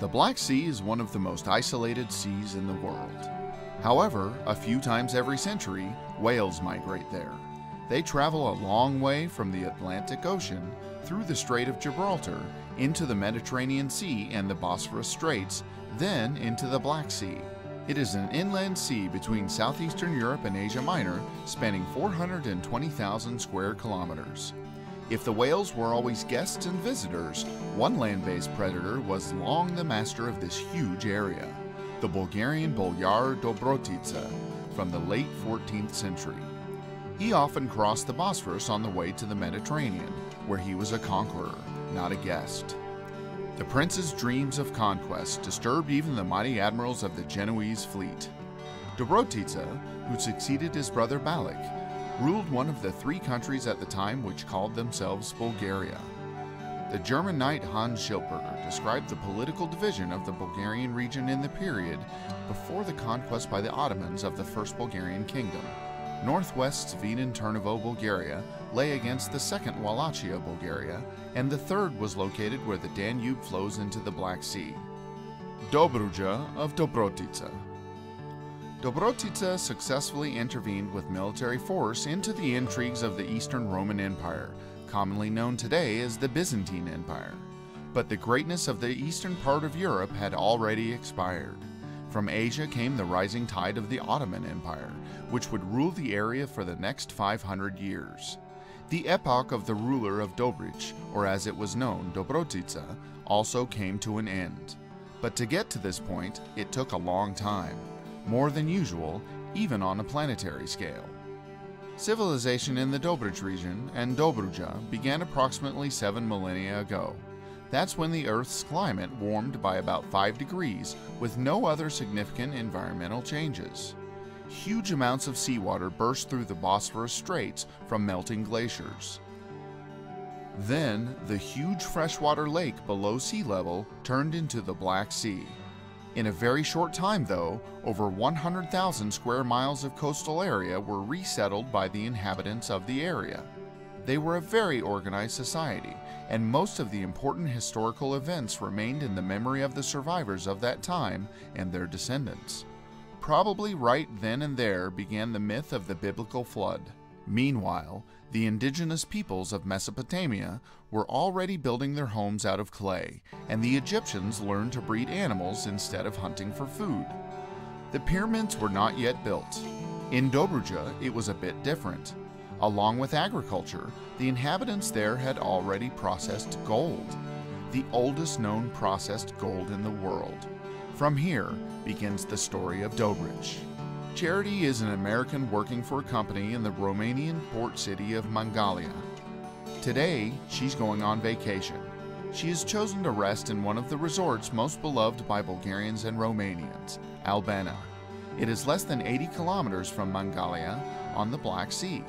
The Black Sea is one of the most isolated seas in the world. However, a few times every century, whales migrate there. They travel a long way from the Atlantic Ocean, through the Strait of Gibraltar, into the Mediterranean Sea and the Bosphorus Straits, then into the Black Sea. It is an inland sea between southeastern Europe and Asia Minor, spanning 420,000 square kilometers. If the whales were always guests and visitors, one land-based predator was long the master of this huge area, the Bulgarian boyar Dobrich-city from the late 14th century. He often crossed the Bosphorus on the way to the Mediterranean, where he was a conqueror, not a guest. The prince's dreams of conquest disturbed even the mighty admirals of the Genoese fleet. Dobrich-city, who succeeded his brother Balik, ruled one of the three countries at the time which called themselves Bulgaria. The German knight Hans Schildberger described the political division of the Bulgarian region in the period before the conquest by the Ottomans of the First Bulgarian Kingdom. Northwest Sveden-Turnovo, Bulgaria, lay against the second Wallachia, Bulgaria, and the third was located where the Danube flows into the Black Sea. Dobruja of Dobrich-city. Dobrich-city successfully intervened with military force into the intrigues of the Eastern Roman Empire, commonly known today as the Byzantine Empire. But the greatness of the eastern part of Europe had already expired. From Asia came the rising tide of the Ottoman Empire, which would rule the area for the next 500 years. The epoch of the ruler of Dobrich, or as it was known, Dobrich-city, also came to an end. But to get to this point, it took a long time. More than usual, even on a planetary scale. Civilization in the Dobrich region and Dobruja began approximately 7 millennia ago. That's when the Earth's climate warmed by about 5 degrees with no other significant environmental changes. Huge amounts of seawater burst through the Bosphorus Straits from melting glaciers. Then, the huge freshwater lake below sea level turned into the Black Sea. In a very short time, though, over 100,000 square miles of coastal area were resettled by the inhabitants of the area. They were a very organized society, and most of the important historical events remained in the memory of the survivors of that time and their descendants. Probably right then and there began the myth of the biblical flood. Meanwhile, the indigenous peoples of Mesopotamia were already building their homes out of clay, and the Egyptians learned to breed animals instead of hunting for food. The pyramids were not yet built. In Dobruja, it was a bit different. Along with agriculture, the inhabitants there had already processed gold, the oldest known processed gold in the world. From here begins the story of Dobrich. Charity is an American working for a company in the Romanian port city of Mangalia. Today, she's going on vacation. She has chosen to rest in one of the resorts most beloved by Bulgarians and Romanians, Albania. It is less than 80 kilometers from Mangalia on the Black Sea.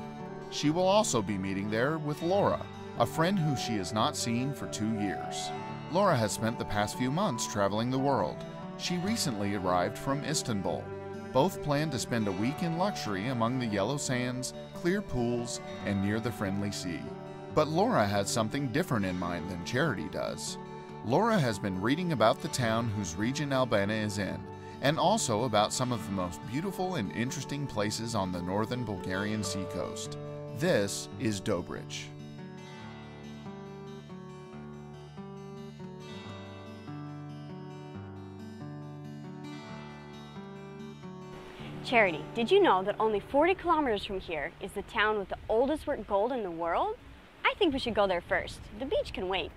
She will also be meeting there with Laura, a friend who she has not seen for 2 years. Laura has spent the past few months traveling the world. She recently arrived from Istanbul. Both plan to spend a week in luxury among the yellow sands, clear pools, and near the friendly sea. But Laura has something different in mind than Charity does. Laura has been reading about the town whose region Albania is in, and also about some of the most beautiful and interesting places on the northern Bulgarian seacoast. This is Dobrich. Charity, did you know that only 40 kilometers from here is the town with the oldest worked gold in the world? I think we should go there first. The beach can wait.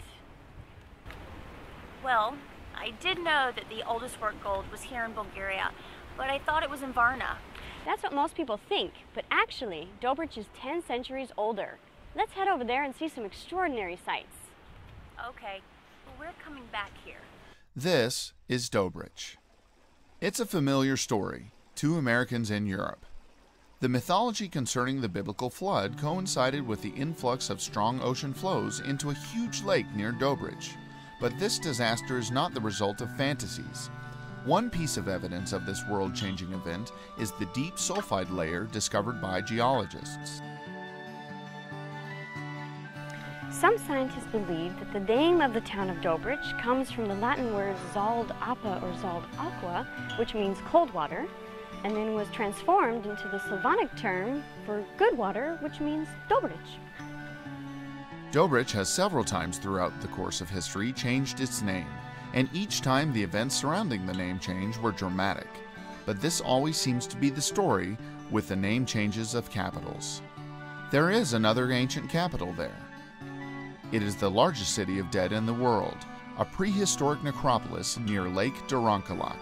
Well, I did know that the oldest worked gold was here in Bulgaria, but I thought it was in Varna. That's what most people think, but actually, Dobrich is 10 centuries older. Let's head over there and see some extraordinary sights. Okay, well, we're coming back here. This is Dobrich. It's a familiar story. 2 Americans in Europe. The mythology concerning the biblical flood coincided with the influx of strong ocean flows into a huge lake near Dobrich. But this disaster is not the result of fantasies. One piece of evidence of this world-changing event is the deep sulfide layer discovered by geologists. Some scientists believe that the name of the town of Dobrich comes from the Latin word zald apa or zald aqua, which means cold water, and then was transformed into the Slavonic term for good water, which means Dobrich. Dobrich has several times throughout the course of history changed its name, and each time the events surrounding the name change were dramatic. But this always seems to be the story with the name changes of capitals. There is another ancient capital there. It is the largest city of dead in the world, a prehistoric necropolis near Lake Dobrich-city.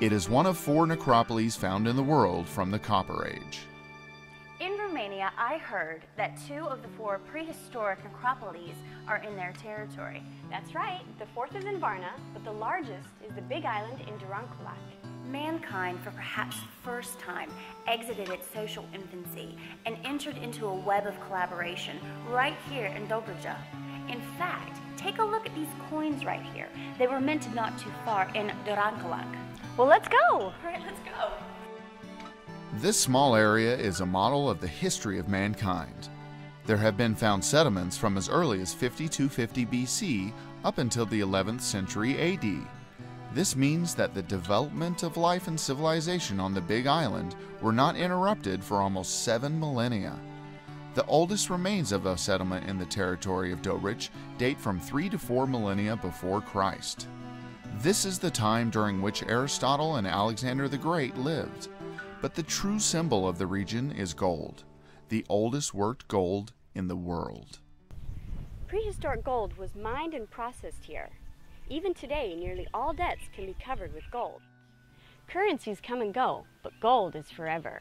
It is one of 4 necropolis found in the world from the Copper Age. In Romania, I heard that 2 of the 4 prehistoric necropolis are in their territory. That's right, the 4th is in Varna, but the largest is the big island in Dobrich-city. Mankind, for perhaps the first time, exited its social infancy and entered into a web of collaboration right here in Dobrich. In fact, take a look at these coins right here. They were minted not too far in Dobrich-city. Well, let's go! All right, let's go. This small area is a model of the history of mankind. There have been found settlements from as early as 5250 BC up until the 11th century AD. This means that the development of life and civilization on the Big Island were not interrupted for almost 7 millennia. The oldest remains of a settlement in the territory of Dobrich date from 3 to 4 millennia before Christ. This is the time during which Aristotle and Alexander the Great lived. But the true symbol of the region is gold, the oldest worked gold in the world. Prehistoric gold was mined and processed here. Even today, nearly all debts can be covered with gold. Currencies come and go, but gold is forever.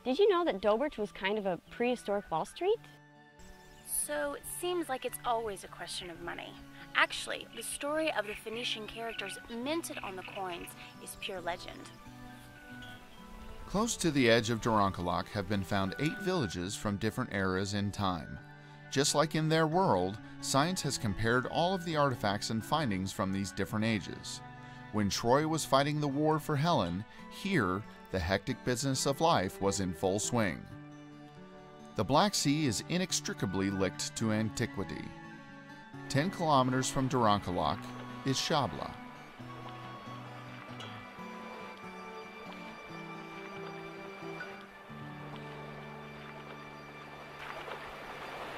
Did you know that Dobrich was kind of a prehistoric Wall Street? So it seems like it's always a question of money. Actually, the story of the Phoenician characters minted on the coins is pure legend. Close to the edge of Dobrich-city have been found 8 villages from different eras in time. Just like in their world, science has compared all of the artifacts and findings from these different ages. When Troy was fighting the war for Helen, here, the hectic business of life was in full swing. The Black Sea is inextricably linked to antiquity. 10 kilometers from Dobrich-city is Shabla.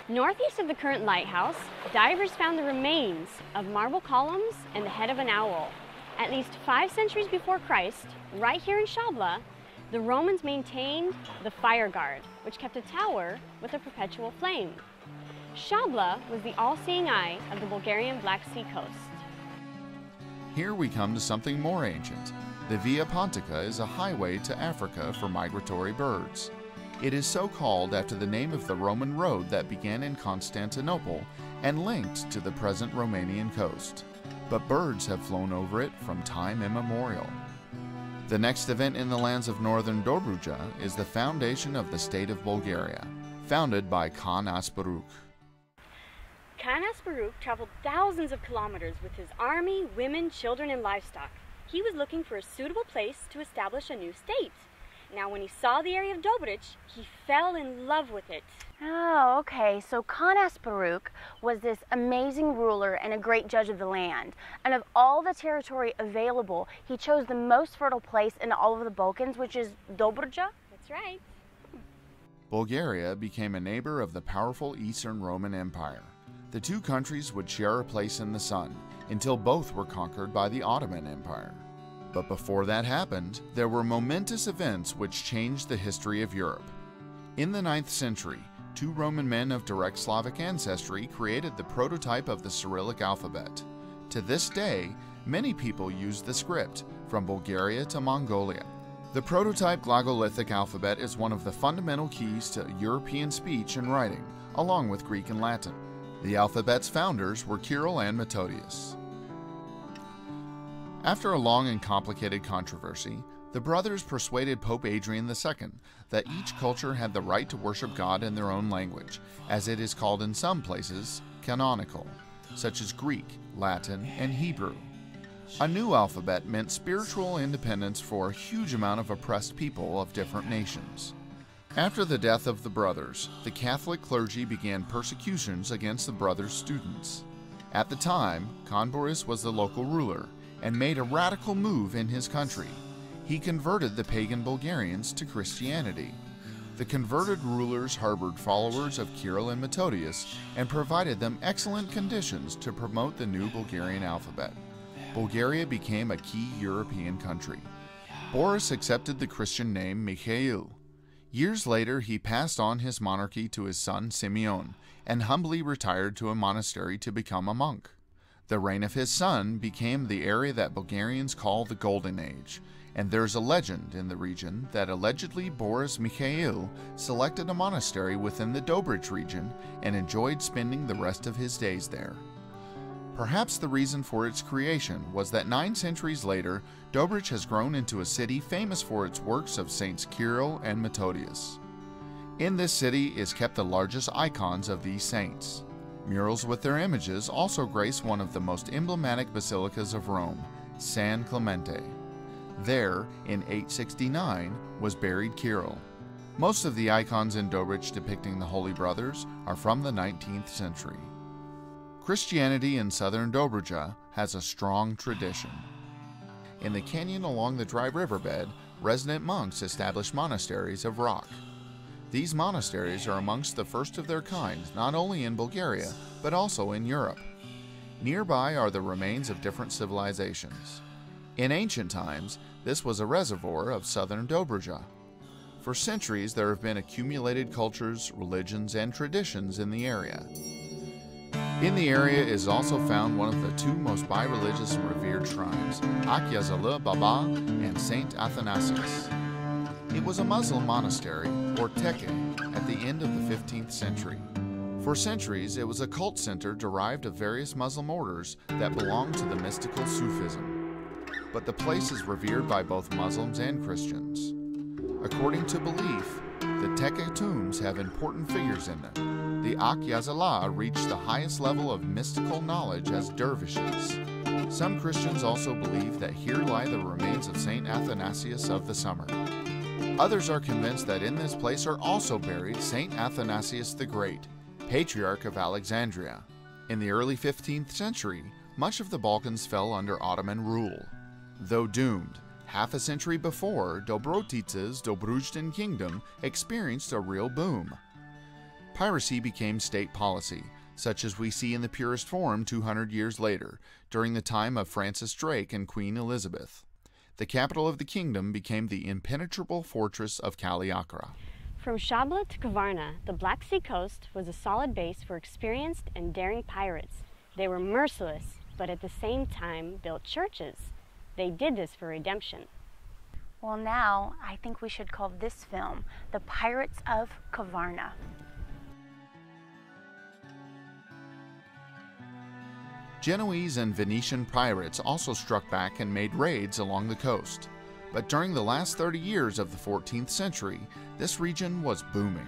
Northeast of the current lighthouse, divers found the remains of marble columns and the head of an owl. At least 5 centuries before Christ, right here in Shabla, the Romans maintained the fire guard, which kept a tower with a perpetual flame. Shabla was the all-seeing eye of the Bulgarian Black Sea coast. Here we come to something more ancient. The Via Pontica is a highway to Africa for migratory birds. It is so called after the name of the Roman road that began in Constantinople and linked to the present Romanian coast. But birds have flown over it from time immemorial. The next event in the lands of northern Dobruja is the foundation of the state of Bulgaria, founded by Khan Asparuk. Khan Asparuk traveled thousands of kilometers with his army, women, children, and livestock. He was looking for a suitable place to establish a new state. Now, when he saw the area of Dobrich, he fell in love with it. Oh, okay. So Khan Asparuk was this amazing ruler and a great judge of the land. And of all the territory available, he chose the most fertile place in all of the Balkans, which is Dobrija. That's right. Bulgaria became a neighbor of the powerful Eastern Roman Empire. The 2 countries would share a place in the sun until both were conquered by the Ottoman Empire. But before that happened, there were momentous events which changed the history of Europe. In the 9th century, 2 Roman men of direct Slavic ancestry created the prototype of the Cyrillic alphabet. To this day, many people use the script, from Bulgaria to Mongolia. The prototype Glagolithic alphabet is one of the fundamental keys to European speech and writing, along with Greek and Latin. The alphabet's founders were Kirill and Methodius. After a long and complicated controversy, the brothers persuaded Pope Adrian II that each culture had the right to worship God in their own language, as it is called in some places canonical, such as Greek, Latin, and Hebrew. A new alphabet meant spiritual independence for a huge amount of oppressed people of different nations. After the death of the brothers, the Catholic clergy began persecutions against the brothers' students. At the time, Khan Boris was the local ruler and made a radical move in his country. He converted the pagan Bulgarians to Christianity. The converted rulers harbored followers of Kirill and Methodius and provided them excellent conditions to promote the new Bulgarian alphabet. Bulgaria became a key European country. Boris accepted the Christian name Mikhail. Years later, he passed on his monarchy to his son Simeon and humbly retired to a monastery to become a monk. The reign of his son became the area that Bulgarians call the Golden Age, and there's a legend in the region that allegedly Boris Mikhail selected a monastery within the Dobrich region and enjoyed spending the rest of his days there. Perhaps the reason for its creation was that 9 centuries later, Dobrich has grown into a city famous for its works of Saints Kirill and Methodius. In this city is kept the largest icons of these saints. Murals with their images also grace one of the most emblematic basilicas of Rome, San Clemente. There, in 869, was buried Kirill. Most of the icons in Dobrich depicting the Holy Brothers are from the 19th century. Christianity in southern Dobrich has a strong tradition. In the canyon along the dry riverbed, resident monks established monasteries of rock. These monasteries are amongst the first of their kind not only in Bulgaria, but also in Europe. Nearby are the remains of different civilizations. In ancient times, this was a reservoir of southern Dobrich. For centuries, there have been accumulated cultures, religions, and traditions in the area. In the area is also found one of the 2 most bi-religious and revered shrines, Akyazali Baba and Saint Athanasius. It was a Muslim monastery, or tekke, at the end of the 15th century. For centuries, it was a cult center derived of various Muslim orders that belonged to the mystical Sufism. But the place is revered by both Muslims and Christians. According to belief, the tekke tombs have important figures in them. The Akyazali reached the highest level of mystical knowledge as dervishes. Some Christians also believe that here lie the remains of Saint Athanasius of the Summer. Others are convinced that in this place are also buried Saint Athanasius the Great, Patriarch of Alexandria. In the early 15th century, much of the Balkans fell under Ottoman rule. Though doomed, half a century before, Dobrotitsa's Dobrujtan kingdom experienced a real boom. Piracy became state policy, such as we see in the purest form 200 years later, during the time of Francis Drake and Queen Elizabeth. The capital of the kingdom became the impenetrable fortress of Kaliakra. From Shabla to Kavarna, the Black Sea coast was a solid base for experienced and daring pirates. They were merciless, but at the same time built churches. They did this for redemption. Well, now I think we should call this film The Pirates of Kavarna. Genoese and Venetian pirates also struck back and made raids along the coast. But during the last 30 years of the 14th century, this region was booming.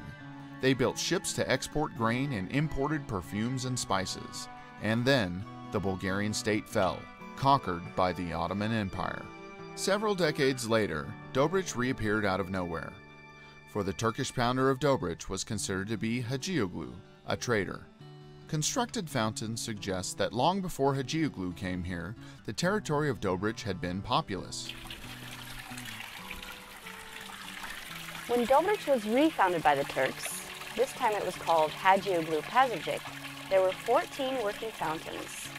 They built ships to export grain and imported perfumes and spices. And then, the Bulgarian state fell, conquered by the Ottoman Empire. Several decades later, Dobrich reappeared out of nowhere. For the Turkish founder of Dobrich was considered to be Hagioglu, a traitor. Constructed fountains suggest that long before Hagioglu came here, the territory of Dobrich had been populous. When Dobrich was refounded by the Turks, this time it was called Hagioglu Pazarjic, there were 14 working fountains.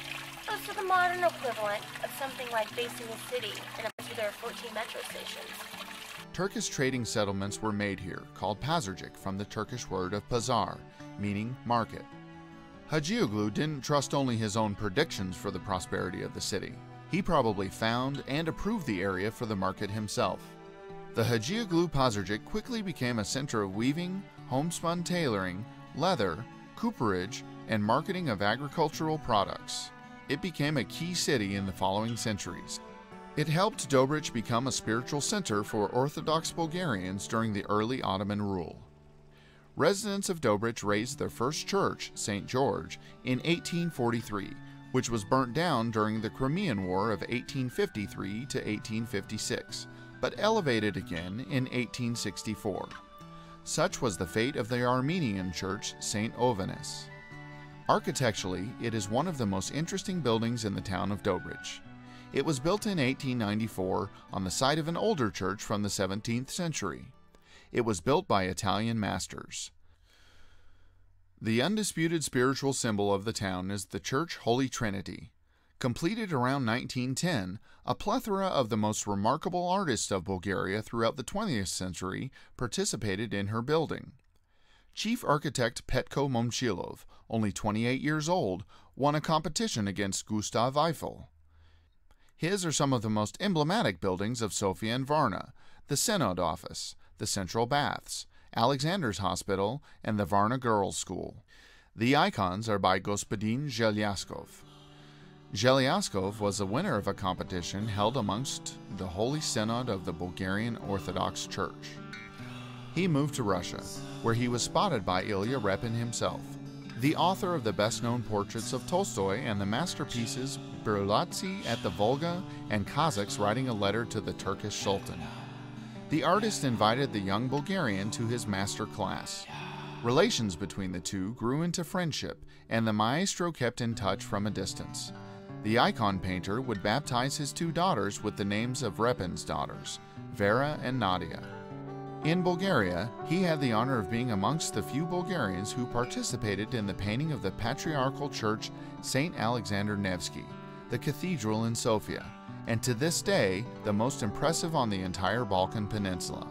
Oh, so the modern equivalent of something like basing a city in a place where there are 14 metro stations. Turkish trading settlements were made here, called Pazarjic from the Turkish word of pazar, meaning market. Hagioglu didn't trust only his own predictions for the prosperity of the city. He probably found and approved the area for the market himself. The Hagioglu Pazarjic quickly became a center of weaving, homespun tailoring, leather, cooperage, and marketing of agricultural products. It became a key city in the following centuries. It helped Dobrich become a spiritual center for Orthodox Bulgarians during the early Ottoman rule. Residents of Dobrich raised their first church, St. George, in 1843, which was burnt down during the Crimean War of 1853 to 1856, but elevated again in 1864. Such was the fate of the Armenian church, St. Ovanes. Architecturally, it is one of the most interesting buildings in the town of Dobrich. It was built in 1894 on the site of an older church from the 17th century. It was built by Italian masters. The undisputed spiritual symbol of the town is the Church Holy Trinity. Completed around 1910, a plethora of the most remarkable artists of Bulgaria throughout the 20th century participated in her building. Chief architect Petko Momchilov, only 28 years old, won a competition against Gustav Eiffel. His are some of the most emblematic buildings of Sofia and Varna: the Synod Office, the Central Baths, Alexander's Hospital, and the Varna Girls' School. The icons are by Господин Zhelyaskov. Zhelyaskov was the winner of a competition held amongst the Holy Synod of the Bulgarian Orthodox Church. He moved to Russia, where he was spotted by Ilya Repin himself, the author of the best-known portraits of Tolstoy and the masterpieces Berlatsi at the Volga and Kazakhs writing a letter to the Turkish Sultan. The artist invited the young Bulgarian to his master class. Relations between the two grew into friendship, and the maestro kept in touch from a distance. The icon painter would baptize his two daughters with the names of Repin's daughters, Vera and Nadia. In Bulgaria, he had the honor of being amongst the few Bulgarians who participated in the painting of the patriarchal church St. Alexander Nevsky, the cathedral in Sofia, and to this day, the most impressive on the entire Balkan Peninsula.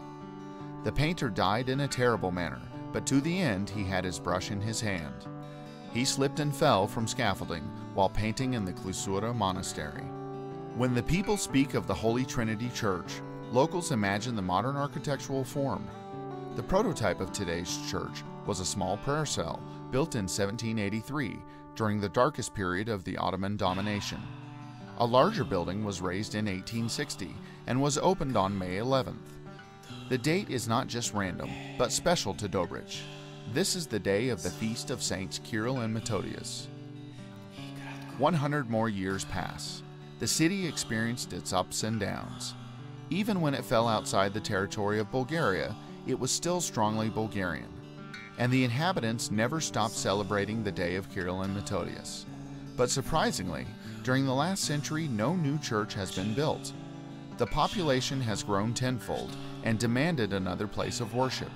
The painter died in a terrible manner, but to the end he had his brush in his hand. He slipped and fell from scaffolding while painting in the Clisura Monastery. When the people speak of the Holy Trinity Church, locals imagine the modern architectural form. The prototype of today's church was a small prayer cell built in 1783 during the darkest period of the Ottoman domination. A larger building was raised in 1860 and was opened on May 11th. The date is not just random, but special to Dobrich. This is the day of the feast of Saints Kirill and Methodius. 100 more years pass. The city experienced its ups and downs. Even when it fell outside the territory of Bulgaria, it was still strongly Bulgarian. And the inhabitants never stopped celebrating the day of Kirill and Methodius. But surprisingly, during the last century, no new church has been built. The population has grown tenfold and demanded another place of worship.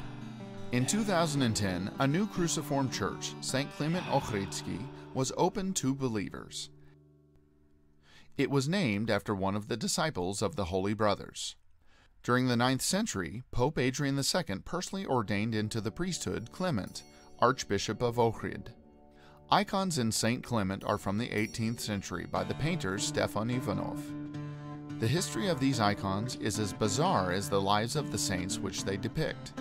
In 2010, a new cruciform church, St. Clement Ochridsky, was opened to believers. It was named after one of the disciples of the Holy Brothers. During the 9th century, Pope Adrian II personally ordained into the priesthood Clement, Archbishop of Ohrid. Icons in St. Clement are from the 18th century by the painters Stefan Ivanov. The history of these icons is as bizarre as the lives of the saints which they depict.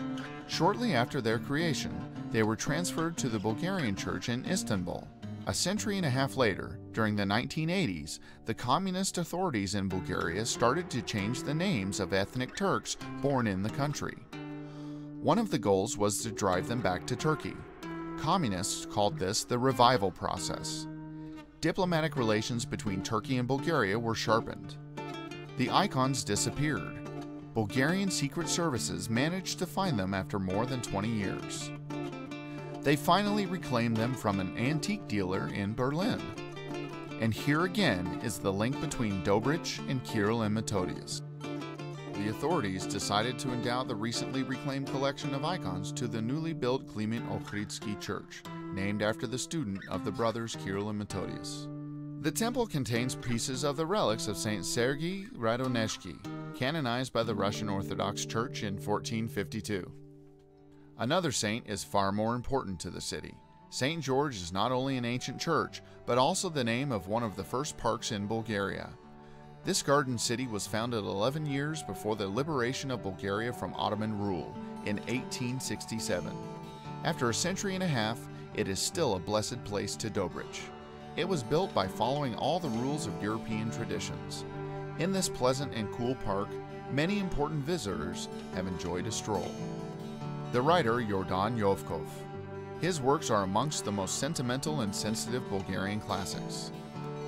Shortly after their creation, they were transferred to the Bulgarian church in Istanbul. A century and a half later, during the 1980s, the communist authorities in Bulgaria started to change the names of ethnic Turks born in the country. One of the goals was to drive them back to Turkey. Communists called this the revival process. Diplomatic relations between Turkey and Bulgaria were sharpened. The icons disappeared. Bulgarian secret services managed to find them after more than 20 years. They finally reclaimed them from an antique dealer in Berlin. And here again is the link between Dobrich and Kirill and Methodius. The authorities decided to endow the recently reclaimed collection of icons to the newly built Clement Ochridsky Church, named after the student of the brothers Kirill and Methodius. The temple contains pieces of the relics of Saint Sergei Radonezhky, canonized by the Russian Orthodox Church in 1452. Another saint is far more important to the city. St. George is not only an ancient church, but also the name of one of the first parks in Bulgaria. This garden city was founded 11 years before the liberation of Bulgaria from Ottoman rule in 1867. After a century and a half, it is still a blessed place to Dobrich. It was built by following all the rules of European traditions. In this pleasant and cool park, many important visitors have enjoyed a stroll. The writer Yordan Yovkov. His works are amongst the most sentimental and sensitive Bulgarian classics.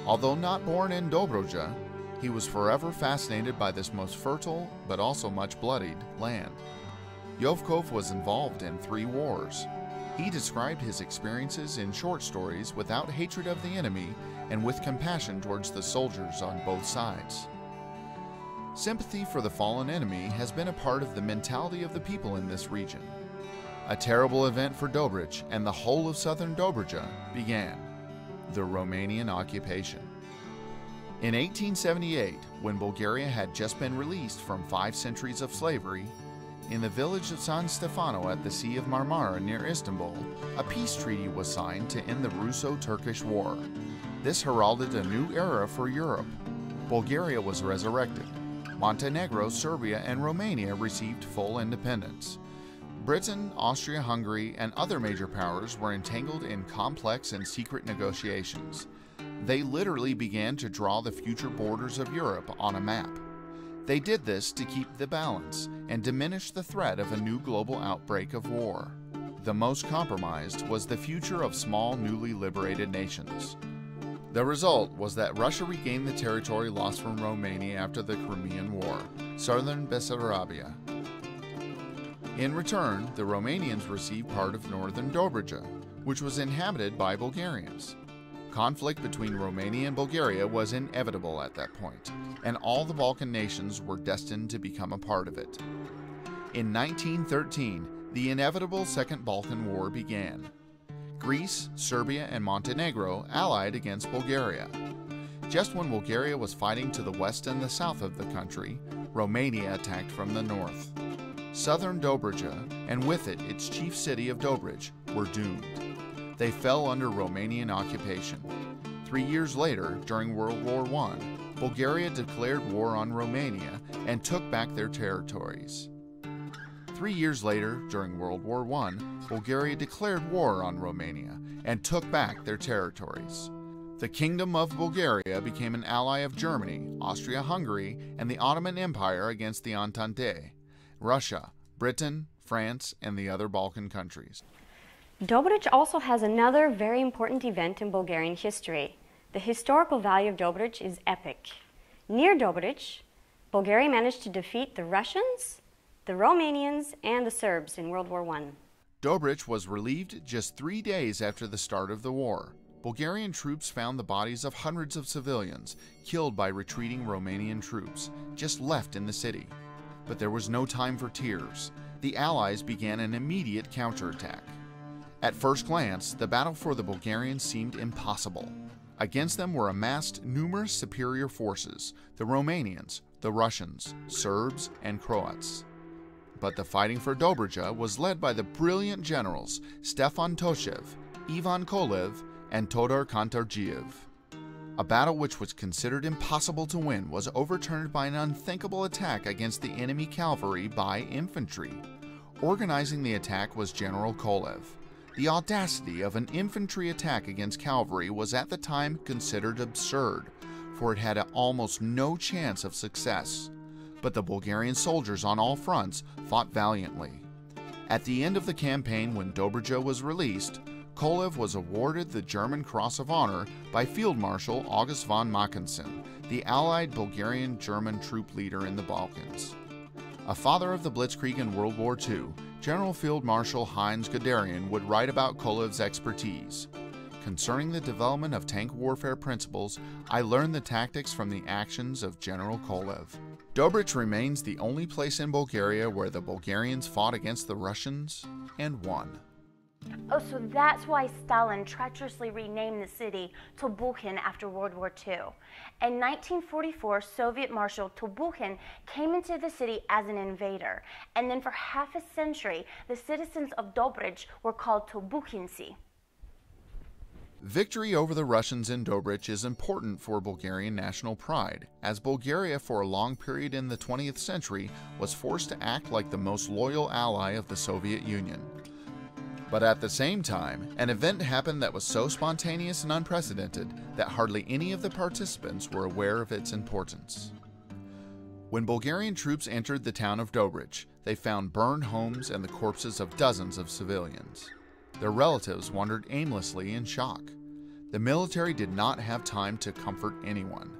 Although not born in Dobruja, he was forever fascinated by this most fertile, but also much bloodied, land. Yovkov was involved in 3 wars. He described his experiences in short stories without hatred of the enemy and with compassion towards the soldiers on both sides. Sympathy for the fallen enemy has been a part of the mentality of the people in this region. A terrible event for Dobrich and the whole of southern Dobruja began: the Romanian occupation. In 1878, when Bulgaria had just been released from 5 centuries of slavery, in the village of San Stefano at the Sea of Marmara near Istanbul, a peace treaty was signed to end the Russo-Turkish War. This heralded a new era for Europe. Bulgaria was resurrected. Montenegro, Serbia, and Romania received full independence. Britain, Austria-Hungary, and other major powers were entangled in complex and secret negotiations. They literally began to draw the future borders of Europe on a map. They did this to keep the balance and diminish the threat of a new global outbreak of war. The most compromised was the future of small, newly liberated nations. The result was that Russia regained the territory lost from Romania after the Crimean War, southern Bessarabia. In return, the Romanians received part of northern Dobruja, which was inhabited by Bulgarians. Conflict between Romania and Bulgaria was inevitable at that point, and all the Balkan nations were destined to become a part of it. In 1913, the inevitable Second Balkan War began. Greece, Serbia, and Montenegro allied against Bulgaria. Just when Bulgaria was fighting to the west and the south of the country, Romania attacked from the north. Southern Dobruja, and with it its chief city of Dobrich, were doomed. They fell under Romanian occupation. 3 years later, during World War I, Bulgaria declared war on Romania and took back their territories. 3 years later, during World War I, Bulgaria declared war on Romania and took back their territories. The Kingdom of Bulgaria became an ally of Germany, Austria-Hungary, and the Ottoman Empire against the Entente, Russia, Britain, France, and the other Balkan countries. Dobrich also has another very important event in Bulgarian history. The historical value of Dobrich is epic. Near Dobrich, Bulgaria managed to defeat the Russians, the Romanians, and the Serbs in World War I. Dobrich was relieved just 3 days after the start of the war. Bulgarian troops found the bodies of hundreds of civilians killed by retreating Romanian troops, just left in the city. But there was no time for tears. The Allies began an immediate counterattack. At first glance, the battle for the Bulgarians seemed impossible. Against them were amassed numerous superior forces: the Romanians, the Russians, Serbs, and Croats. But the fighting for Dobruja was led by the brilliant generals Stefan Toshev, Ivan Kolev, and Todor Kantarjiev. A battle which was considered impossible to win was overturned by an unthinkable attack against the enemy cavalry by infantry. Organizing the attack was General Kolev. The audacity of an infantry attack against cavalry was at the time considered absurd, for it had almost no chance of success. But the Bulgarian soldiers on all fronts fought valiantly. At the end of the campaign, when Dobruja was released, Kolev was awarded the German Cross of Honor by Field Marshal August von Mackensen, the Allied Bulgarian-German troop leader in the Balkans. A father of the Blitzkrieg in World War II, General Field Marshal Heinz Guderian would write about Kolev's expertise. Concerning the development of tank warfare principles, I learned the tactics from the actions of General Kolev. Dobrich remains the only place in Bulgaria where the Bulgarians fought against the Russians and won. Oh, so that's why Stalin treacherously renamed the city Tobukhin after World War II. In 1944, Soviet Marshal Tobukhin came into the city as an invader, and then for half a century, the citizens of Dobrich were called Tobukhinci. Victory over the Russians in Dobrich is important for Bulgarian national pride, as Bulgaria for a long period in the 20th century was forced to act like the most loyal ally of the Soviet Union. But at the same time, an event happened that was so spontaneous and unprecedented that hardly any of the participants were aware of its importance. When Bulgarian troops entered the town of Dobrich, they found burned homes and the corpses of dozens of civilians. Their relatives wandered aimlessly in shock. The military did not have time to comfort anyone.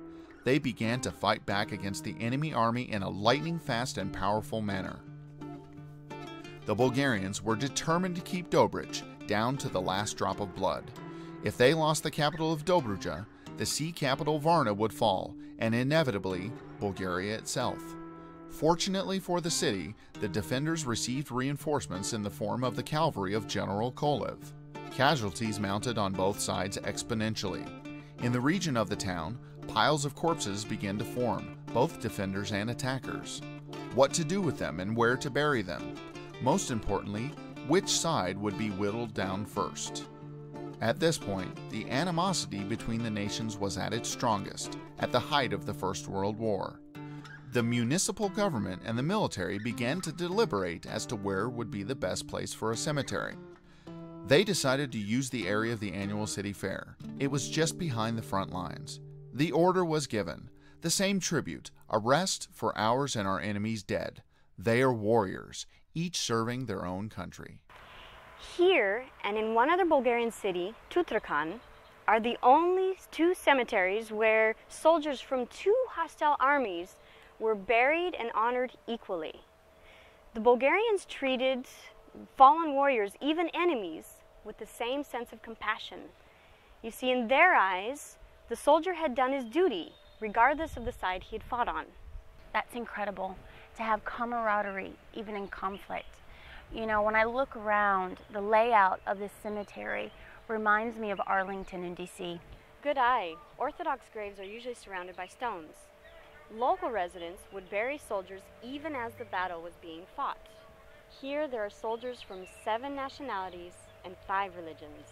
They began to fight back against the enemy army in a lightning-fast and powerful manner. The Bulgarians were determined to keep Dobrich down to the last drop of blood. If they lost the capital of Dobruja, the sea capital Varna would fall, and inevitably Bulgaria itself. Fortunately for the city, the defenders received reinforcements in the form of the cavalry of General Kolev. Casualties mounted on both sides exponentially. In the region of the town, piles of corpses began to form, both defenders and attackers. What to do with them and where to bury them? Most importantly, which side would be whittled down first? At this point, the animosity between the nations was at its strongest, at the height of the First World War. The municipal government and the military began to deliberate as to where would be the best place for a cemetery. They decided to use the area of the annual city fair. It was just behind the front lines. The order was given. The same tribute, a rest for ours and our enemies dead. They are warriors, each serving their own country. Here, and in one other Bulgarian city, Tutrakan, are the only two cemeteries where soldiers from two hostile armies were buried and honored equally. The Bulgarians treated fallen warriors, even enemies, with the same sense of compassion. You see, in their eyes, the soldier had done his duty, regardless of the side he had fought on. That's incredible, to have camaraderie, even in conflict. You know, when I look around, the layout of this cemetery reminds me of Arlington in D.C. Good eye. Orthodox graves are usually surrounded by stones. Local residents would bury soldiers even as the battle was being fought. Here there are soldiers from 7 nationalities and 5 religions.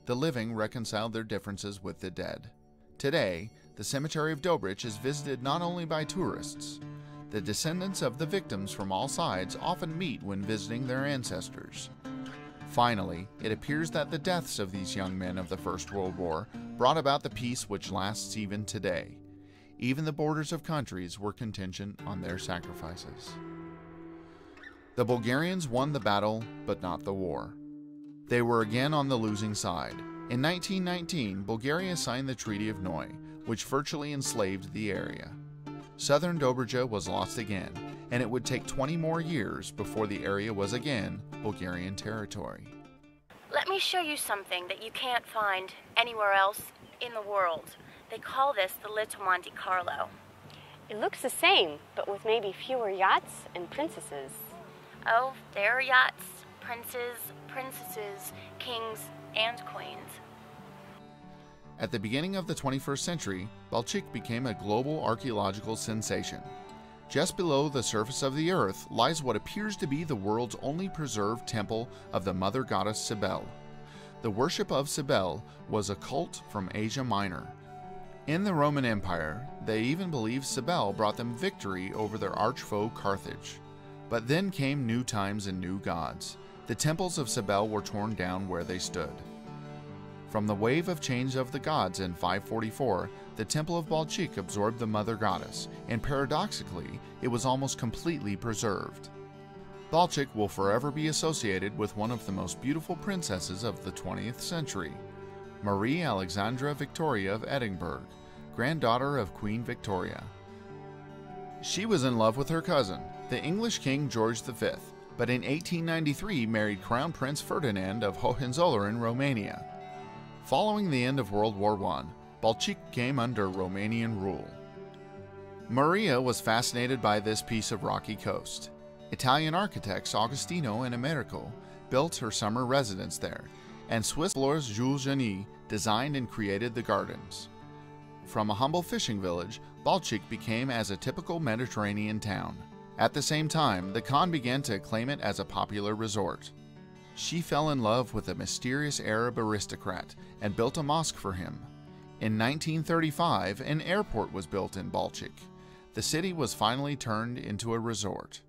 The living reconciled their differences with the dead. Today, the cemetery of Dobrich is visited not only by tourists. The descendants of the victims from all sides often meet when visiting their ancestors. Finally, it appears that the deaths of these young men of the First World War brought about the peace which lasts even today. Even the borders of countries were contingent on their sacrifices. The Bulgarians won the battle, but not the war. They were again on the losing side. In 1919, Bulgaria signed the Treaty of Noy, which virtually enslaved the area. Southern Dobruja was lost again, and it would take 20 more years before the area was again Bulgarian territory. Let me show you something that you can't find anywhere else in the world. They call this the Little Monte Carlo. It looks the same, but with maybe fewer yachts and princesses. Oh, there are yachts, princes, princesses, kings, and queens. At the beginning of the 21st century, Balchik became a global archaeological sensation. Just below the surface of the earth lies what appears to be the world's only preserved temple of the mother goddess Cybele. The worship of Cybele was a cult from Asia Minor. In the Roman Empire, they even believed Cybele brought them victory over their arch-foe Carthage. But then came new times and new gods. The temples of Cybele were torn down where they stood. From the wave of change of the gods in 544, the temple of Balchik absorbed the mother goddess, and paradoxically, it was almost completely preserved. Balchik will forever be associated with one of the most beautiful princesses of the 20th century, Marie Alexandra Victoria of Edinburgh, granddaughter of Queen Victoria. She was in love with her cousin, the English King George V, but in 1893 married Crown Prince Ferdinand of Hohenzollern, Romania. Following the end of World War I, Balchik came under Romanian rule. Maria was fascinated by this piece of rocky coast. Italian architects Agostino and Americo built her summer residence there, and Swiss explorers Jules Janin designed and created the gardens. From a humble fishing village, Balchik became as a typical Mediterranean town. At the same time, the Khan began to acclaim it as a popular resort. She fell in love with a mysterious Arab aristocrat and built a mosque for him. In 1935, an airport was built in Balchik. The city was finally turned into a resort.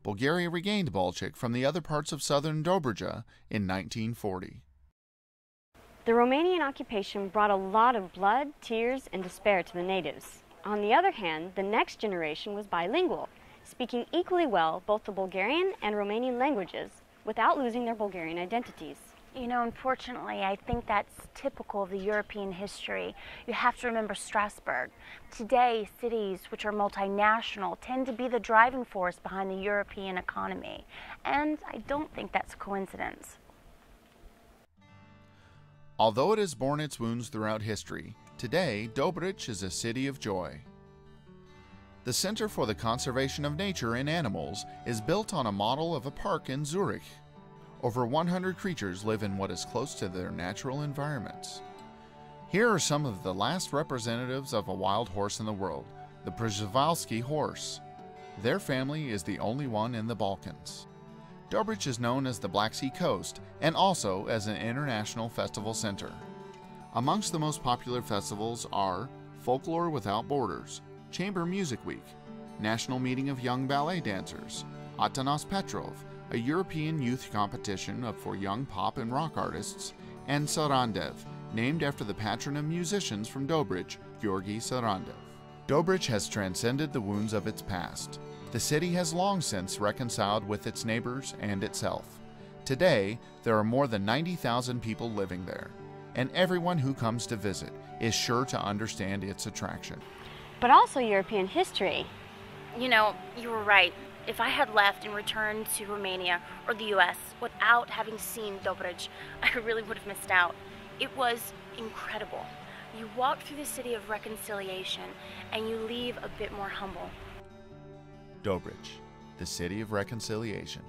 Bulgaria regained Balchik from the other parts of southern Dobruja in 1940. The Romanian occupation brought a lot of blood, tears, and despair to the natives. On the other hand, the next generation was bilingual, speaking equally well both the Bulgarian and Romanian languages, without losing their Bulgarian identities. You know, unfortunately, I think that's typical of the European history. You have to remember Strasbourg. Today, cities which are multinational tend to be the driving force behind the European economy. And I don't think that's a coincidence. Although it has borne its wounds throughout history, today Dobrich is a city of joy. The Center for the Conservation of Nature and Animals is built on a model of a park in Zurich. Over 100 creatures live in what is close to their natural environments. Here are some of the last representatives of a wild horse in the world, the Przewalski horse. Their family is the only one in the Balkans. Dobrich is known as the Black Sea Coast and also as an international festival center. Amongst the most popular festivals are Folklore Without Borders, Chamber Music Week, National Meeting of Young Ballet Dancers, Atanas Petrov, a European youth competition for young pop and rock artists, and Sarandev, named after the patron of musicians from Dobrich, Georgy Sarandev. Dobrich has transcended the wounds of its past. The city has long since reconciled with its neighbors and itself. Today, there are more than 90,000 people living there, and everyone who comes to visit is sure to understand its attraction. But also European history. You know, you were right. If I had left and returned to Romania or the US without having seen Dobrich, I really would have missed out. It was incredible. You walk through the city of reconciliation and you leave a bit more humble. Dobrich, the city of reconciliation.